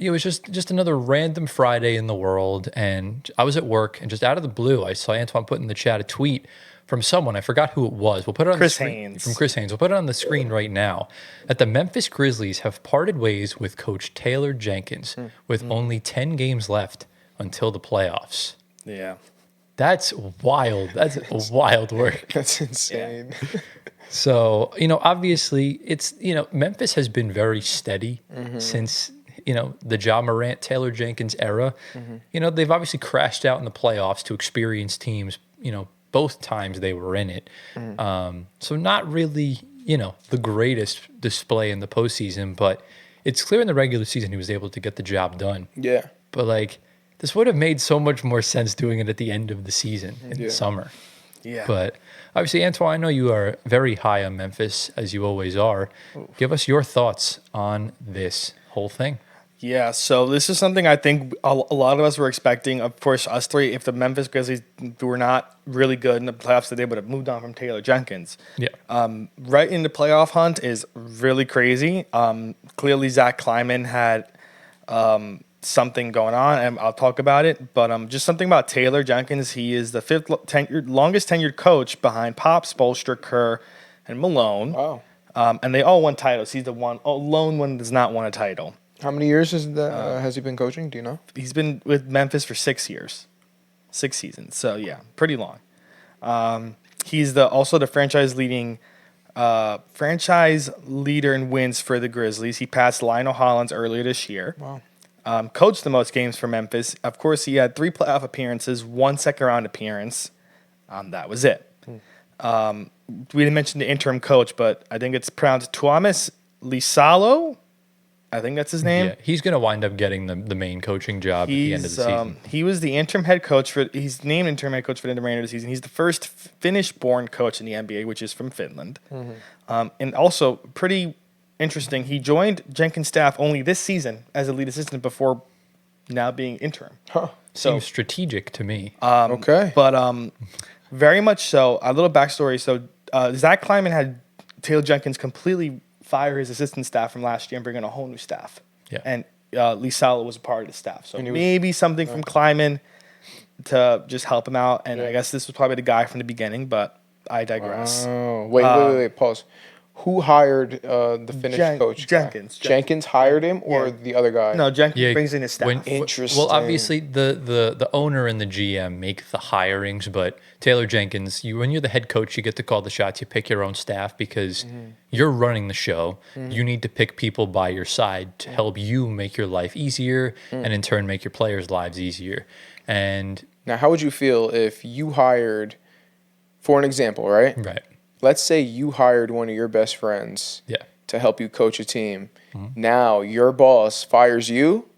it was just another random Friday in the world, and I was at work, and just out of the blue, I saw Antoine put in the chat a tweet from someone. I forgot who it was. We'll put it on Chris the screen. Haynes. From Chris Haynes. We'll put it on the screen right now. That the Memphis Grizzlies have parted ways with Coach Taylor Jenkins with only 10 games left until the playoffs. Yeah. That's wild. That's wild work. That's insane. Yeah. So, obviously it's, Memphis has been very steady since, the Ja Morant, Taylor Jenkins era. They've obviously crashed out in the playoffs to experienced teams, both times they were in it. So not really, the greatest display in the postseason, but it's clear in the regular season he was able to get the job done. Yeah. But this would have made so much more sense doing it at the end of the season in the summer. Yeah. But obviously, Antoine, I know you are very high on Memphis, as you always are. Give us your thoughts on this whole thing. Yeah, so this is something I think a lot of us were expecting. Of course, us three, if the Memphis Grizzlies were not really good in the playoffs, they would have moved on from Taylor Jenkins. Yeah. Right in the playoff hunt is really crazy. Clearly, Zach Kleiman had something going on, and I'll talk about it. But just something about Taylor Jenkins. He is the longest tenured coach behind Pop, Spoelstra, Kerr, and Malone. Wow. And they all won titles. He's the lone one that does not won a title. How many years has he been coaching? Do you know? He's been with Memphis for 6 years, 6 seasons. So yeah, pretty long. He's also the franchise leader in wins for the Grizzlies. He passed Lionel Hollins earlier this year. Wow. Coached the most games for Memphis. Of course, he had 3 playoff appearances, 1 second-round appearance. That was it. We didn't mention the interim coach, but I think it's pronounced Tuamis Lisalo. I think that's his name. Yeah, he's going to wind up getting the main coaching job at the end of the season. He was the interim head coach he's named interim head coach for the remainder of the season. He's the first Finnish-born coach in the NBA, which is from Finland. And also, pretty interesting, he joined Jenkins' staff only this season as a lead assistant before now being interim. Huh. Seems strategic to me. Okay. But very much so. A little backstory. So Zach Kleiman had Taylor Jenkins completely fire his assistant staff from last year and bring in a whole new staff. Yeah. And Lisalo was a part of the staff. So maybe something from Kleiman to just help him out. And I guess this was probably the guy from the beginning, but I digress. Oh, wait, pause. Who hired the Finnish coach? Jenkins. Jenkins hired him or the other guy? No, Jenkins brings in his staff. Interesting. Well, obviously, the owner and the GM make the hirings, but Taylor Jenkins, when you're the head coach, you get to call the shots. You pick your own staff because you're running the show. You need to pick people by your side to help you make your life easier and in turn make your players' lives easier. And now, how would you feel if you hired, for an example, right? Right. Let's say you hired one of your best friends to help you coach a team. Now your boss fires you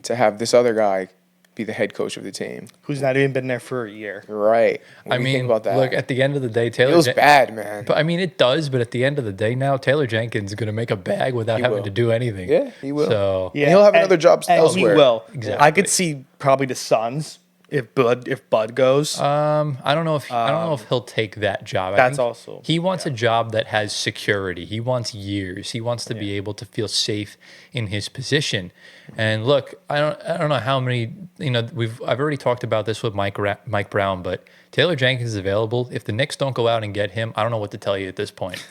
to have this other guy be the head coach of the team. Who's not even been there for a year. Right. What I do you mean, think about that? look, at the end of the day, Taylor... Feels bad, man. But I mean, it does, but at the end of the day now, Taylor Jenkins is going to make a bag without having to do anything. Yeah, he will. So, And he'll have another job elsewhere. He will. Exactly. I could see probably the Suns if Bud goes. I don't know if he'll take that job. That's also he wants a job that has security. He wants years. He wants to be able to feel safe in his position. And look, I don't know how many I've already talked about this with Mike Brown, but Taylor Jenkins is available. If the Knicks don't go out and get him, I don't know what to tell you at this point.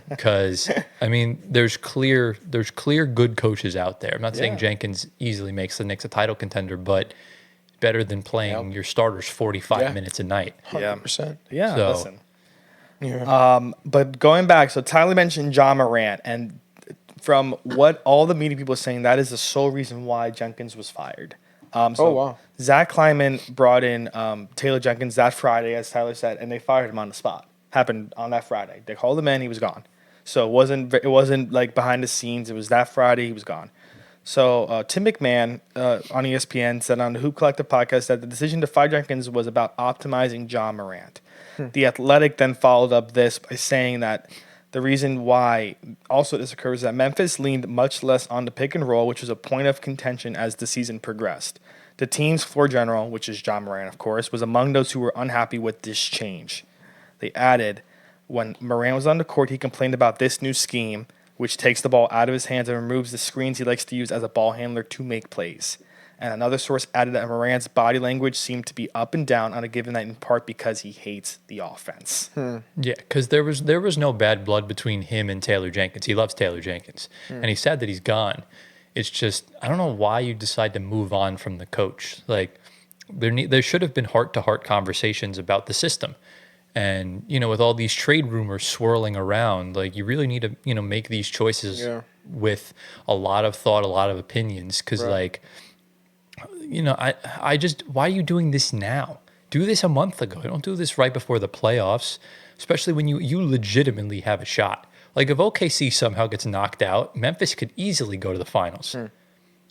Because I mean, there's clear good coaches out there. I'm not saying Jenkins easily makes the Knicks a title contender, but better than playing your starters 45 minutes a night. 100%. Yeah, So- listen. Yeah. But going back, so Tyler mentioned Ja Morant, and from what all the media people are saying, that is the sole reason why Jenkins was fired. Wow. Zach Kleiman brought in Taylor Jenkins that Friday, as Tyler said, and they fired him on the spot. Happened on that Friday. They called him in, he was gone. So it wasn't like behind the scenes. It was that Friday, he was gone. So Tim McMahon on ESPN said on the Hoop Collective podcast that the decision to fire Jenkins was about optimizing Ja Morant. The Athletic then followed up this by saying that the reason why also this occurs is that Memphis leaned much less on the pick and roll, which was a point of contention as the season progressed. The team's floor general, which is Ja Morant, of course, was among those who were unhappy with this change. They added, when Morant was on the court, he complained about this new scheme. which takes the ball out of his hands and removes the screens he likes to use as a ball handler to make plays. And another source added that Morant's body language seemed to be up and down on a given night, in part because he hates the offense. Yeah, because there was no bad blood between him and Taylor Jenkins. He loves Taylor Jenkins, and he's sad that he's gone. It's just, I don't know why you decide to move on from the coach. Like, there should have been heart-to-heart conversations about the system. And, with all these trade rumors swirling around, like, you really need to, make these choices with a lot of thought, a lot of opinions. Because, I just, why are you doing this now? Do this a month ago. Don't do this right before the playoffs, especially when you legitimately have a shot. Like, if OKC somehow gets knocked out, Memphis could easily go to the finals.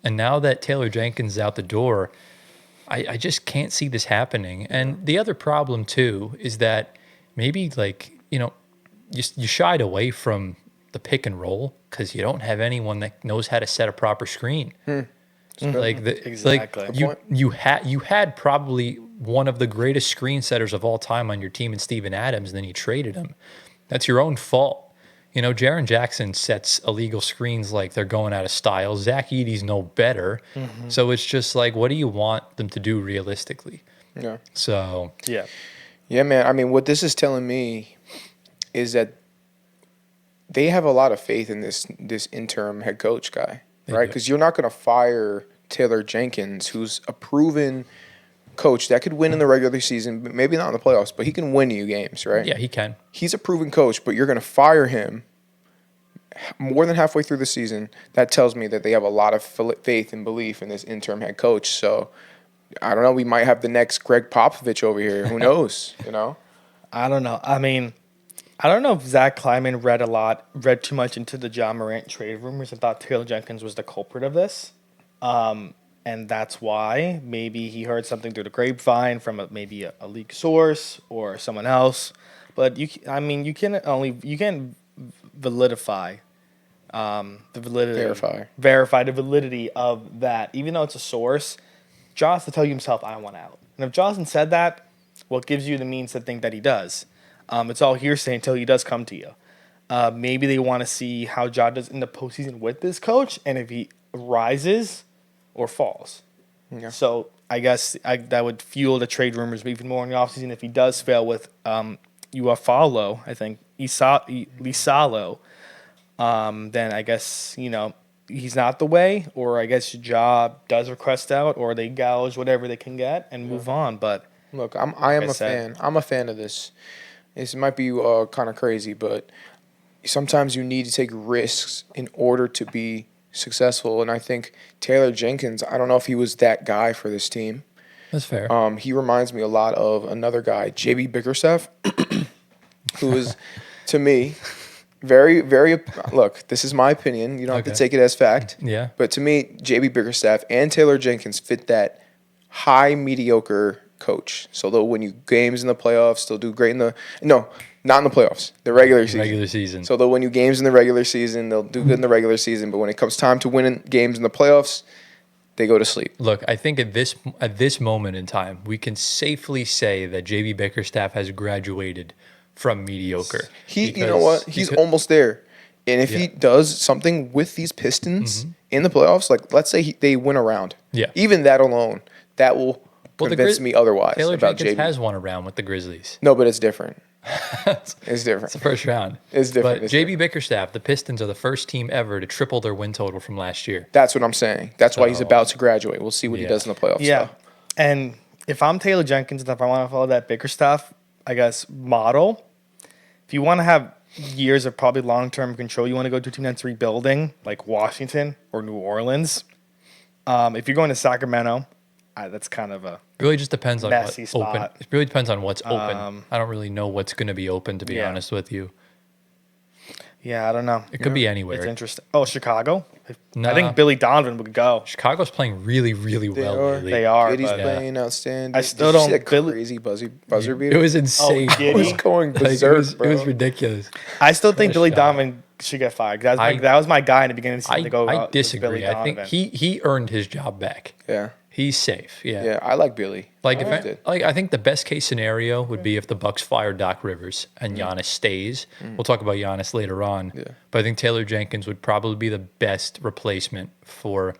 And now that Taylor Jenkins is out the door, I just can't see this happening. And the other problem, too, is that maybe, you shied away from the pick and roll because you don't have anyone that knows how to set a proper screen. Exactly. You had probably one of the greatest screen setters of all time on your team in Steven Adams, and then you traded him. That's your own fault. Jaren Jackson sets illegal screens like they're going out of style. Zach Edey's no better. So it's just like, what do you want them to do realistically? Yeah. So. Yeah. Yeah, man. I mean, what this is telling me is that they have a lot of faith in this interim head coach guy, right? Because you're not going to fire Taylor Jenkins, who's a proven coach that could win in the regular season, but maybe not in the playoffs, but he can win you games, right? Yeah, he can. He's a proven coach, but you're going to fire him more than halfway through the season. That tells me that they have a lot of faith and belief in this interim head coach. So, I don't know. We might have the next Greg Popovich over here. Who knows, I don't know. I mean, I don't know if Zach Kleiman read too much into the Ja Morant trade rumors and thought Taylor Jenkins was the culprit of this. And that's why maybe he heard something through the grapevine from maybe a league source or someone else. But you can verify the validity of that. Even though it's a source, Ja has to tell you himself, I want out. And if Ja hasn't said that, well, it gives you the means to think that he does. It's all hearsay until he does come to you. Maybe they want to see how Ja does in the postseason with this coach, and if he rises or falls. Yeah. So I guess that would fuel the trade rumors even more in the offseason if he does fail with Uafalo, I think, Lisalo. Then I guess, he's not the way, or I guess Ja does request out, or they gouge whatever they can get and move on. But look, I am a fan. I'm a fan of this. This might be kind of crazy, but sometimes you need to take risks in order to be successful. And I think Taylor Jenkins, I don't know if he was that guy for this team. That's fair. He reminds me a lot of another guy, JB Bickerstaff, who is, to me, very, very, look, this is my opinion. You don't have to take it as fact. Yeah. But to me, JB Bickerstaff and Taylor Jenkins fit that high mediocre coach. So they'll win you games in the playoffs. They'll do great not in the playoffs, the regular season. So they'll win you games in the regular season. They'll do good in the regular season. But when it comes time to winning games in the playoffs, they go to sleep. Look, I think at this moment in time, we can safely say that JB Bickerstaff has graduated from mediocre. You know what? He's almost there. And if he does something with these Pistons in the playoffs, like let's say they win a round, even that alone, that will convince me otherwise. Taylor about Jenkins JB. has won a round with the Grizzlies. No, but it's different. It's different. It's the first round. It's different. But JB Bickerstaff, the Pistons are the first team ever to triple their win total from last year. That's what I'm saying. That's why he's about to graduate. We'll see what he does in the playoffs. Yeah. And if I'm Taylor Jenkins and if I want to follow that Bickerstaff, I guess, model, if you want to have years of probably long-term control, you want to go to a team that's rebuilding, like Washington or New Orleans. If you're going to Sacramento, that's kind of a really just depends on messy what's spot. open. It really depends on what's open. I don't really know what's going to be open, to be honest with you. Yeah, I don't know. It could be anywhere. It's interesting. Oh, Chicago? Nah. I think Billy Donovan would go. Chicago's playing really, really well lately. They are. Giddy's playing outstanding. I still don't. See that crazy buzzer beater? It was insane. Giddy. It was going berserk, It was ridiculous. I still think Billy Donovan should get fired. That was my guy in the beginning of the season to go. I disagree. I think he earned his job back. Yeah. He's safe. Yeah. Yeah, I like Billy. Like I always did. I think the best case scenario would be if the Bucks fire Doc Rivers and Giannis stays. We'll talk about Giannis later on. Yeah. But I think Taylor Jenkins would probably be the best replacement for,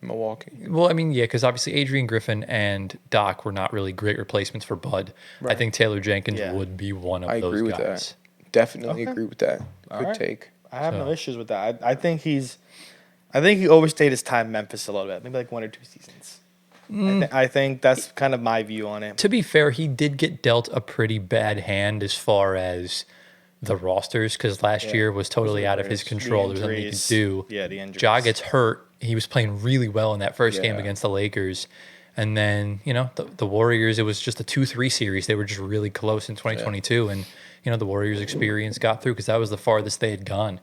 Milwaukee. well, I mean, yeah, because obviously Adrian Griffin and Doc were not really great replacements for Bud. I think Taylor Jenkins Yeah. would be one of I those agree with guys. that. Definitely Okay. agree with that. Good right. take. I have no issues with that. I think he overstayed his time in Memphis a little bit, maybe like 1 or 2 seasons. I think that's kind of my view on it. To be fair, he did get dealt a pretty bad hand as far as the rosters because last year was totally out of his control. There was nothing he could do. Yeah, the injuries. Ja gets hurt. He was playing really well in that first game Yeah. against the Lakers. And then, the Warriors, it was just a 2-3 series. They were just really close in 2022. And, the Warriors experience got through because that was the farthest they had gone.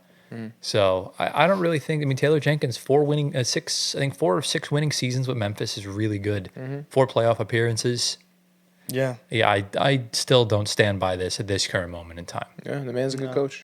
So I don't really think, Taylor Jenkins, 4 or 6 winning seasons with Memphis is really good. 4 playoff appearances. Yeah. Yeah, I still don't stand by this at this current moment in time. Yeah, the man's a good coach.